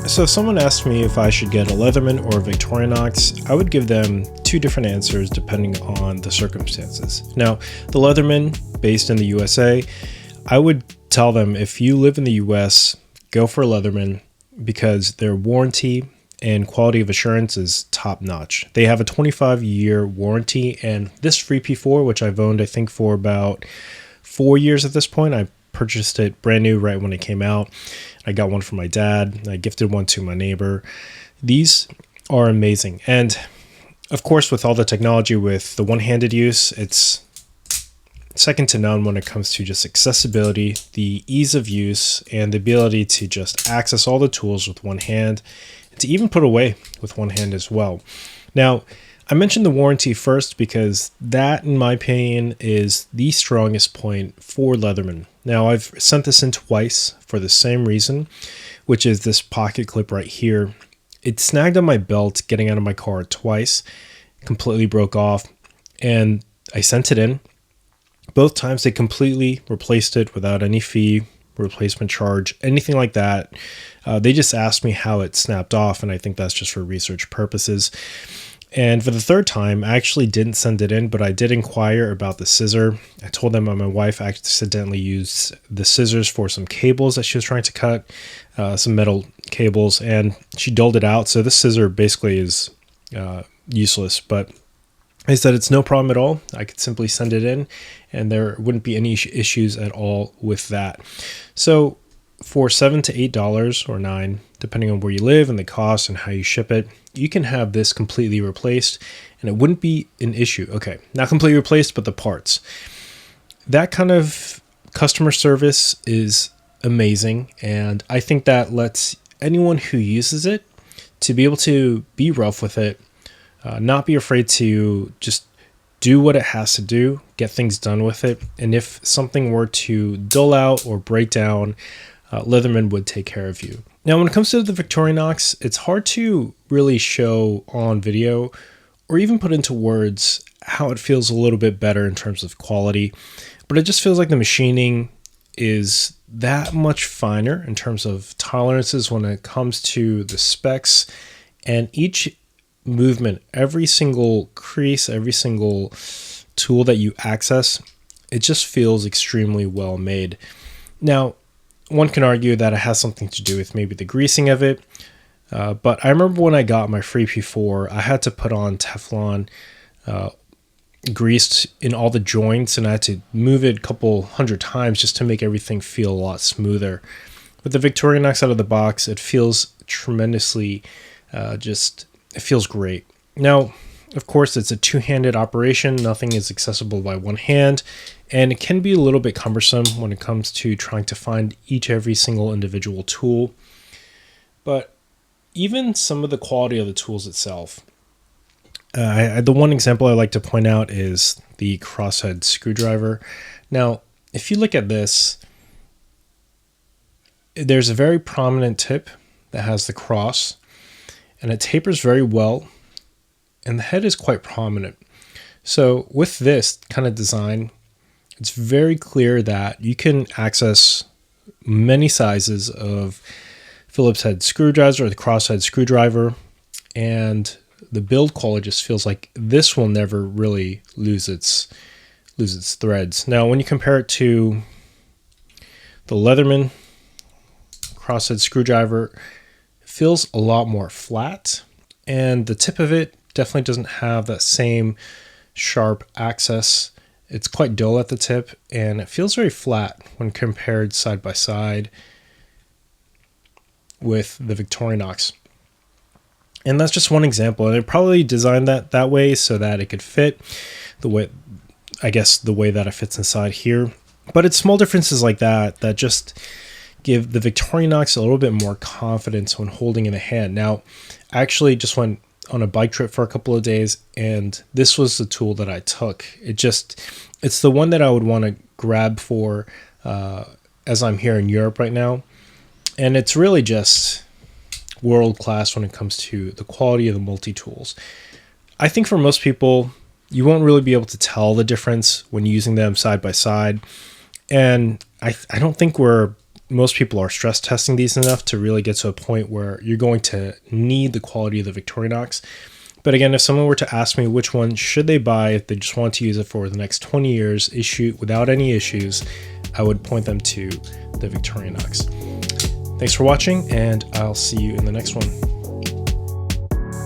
So if someone asked me if I should get a Leatherman or a Victorinox, I would give them two different answers depending on the circumstances. Now, the Leatherman, based in the USA, I would tell them if you live in the US, go for a Leatherman because their warranty and quality of assurance is top notch. They have a 25-year warranty, and this free P4, which I've owned I think for about 4 years at this point, I purchased it brand new right when it came out. I got one for my dad. I gifted one to my neighbor. These are amazing. And of course, with all the technology with the one-handed use, it's second to none when it comes to just accessibility, the ease of use, and the ability to just access all the tools with one hand, and to even put away with one hand as well. Now, I mentioned the warranty first because that, in my opinion, is the strongest point for Leatherman. Now, I've sent this in twice for the same reason, which is this pocket clip right here. It snagged on my belt getting out of my car twice, completely broke off, and I sent it in. Both times they completely replaced it without any fee, replacement charge, anything like that. They just asked me how it snapped off, and I think that's just for research purposes. And for the third time, I actually didn't send it in, but I did inquire about the scissor. I told them my wife accidentally used the scissors for some cables that she was trying to cut, some metal cables, and she dulled it out. So this scissor basically is useless, but I said it's no problem at all. I could simply send it in, and there wouldn't be any issues at all with that. So for $7 to $8 or $9, depending on where you live and the cost and how you ship it, you can have this completely replaced, and it wouldn't be an issue. Okay, not completely replaced, but the parts. That kind of customer service is amazing, and I think that lets anyone who uses it to be able to be rough with it, not be afraid to just do what it has to do, get things done with it, and if something were to dull out or break down, Leatherman would take care of you. Now, when it comes to the Victorinox, it's hard to really show on video or even put into words how it feels a little bit better in terms of quality, but it just feels like the machining is that much finer in terms of tolerances when it comes to the specs, and each movement, every single crease, every single tool that you access, it just feels extremely well made. Now, one can argue that it has something to do with maybe the greasing of it, but I remember when I got my free P4, I had to put on Teflon greased in all the joints, and I had to move it a couple hundred times just to make everything feel a lot smoother. With the Victorinox out of the box, it feels tremendously, it feels great. Now, of course, it's a two-handed operation. Nothing is accessible by one hand, and it can be a little bit cumbersome when it comes to trying to find every single individual tool. But even some of the quality of the tools itself, the one example I like to point out is the crosshead screwdriver. Now, if you look at this, there's a very prominent tip that has the cross, and it tapers very well, and the head is quite prominent. So with this kind of design, it's very clear that you can access many sizes of Phillips head screwdriver or the crosshead screwdriver, and the build quality just feels like this will never really lose its threads. Now, when you compare it to the Leatherman crosshead screwdriver, it feels a lot more flat, and the tip of it definitely doesn't have that same sharp access. It's quite dull at the tip, and it feels very flat when compared side by side with the Victorinox. And that's just one example, and they probably designed that way so that it could fit the way that it fits inside here. But it's small differences like that that just give the Victorinox a little bit more confidence when holding in the hand. Now, I actually just went on a bike trip for a couple of days, and this was the tool that I took. It's the one that I would want to grab for as I'm here in Europe right now, and it's really just world class when it comes to the quality of the multi-tools. I think for most people, you won't really be able to tell the difference when using them side by side, and I don't think we're most people are stress testing these enough to really get to a point where you're going to need the quality of the Victorinox. But again, if someone were to ask me which one should they buy if they just want to use it for the next 20 years without any issues, I would point them to the Victorinox. Thanks for watching, and I'll see you in the next one.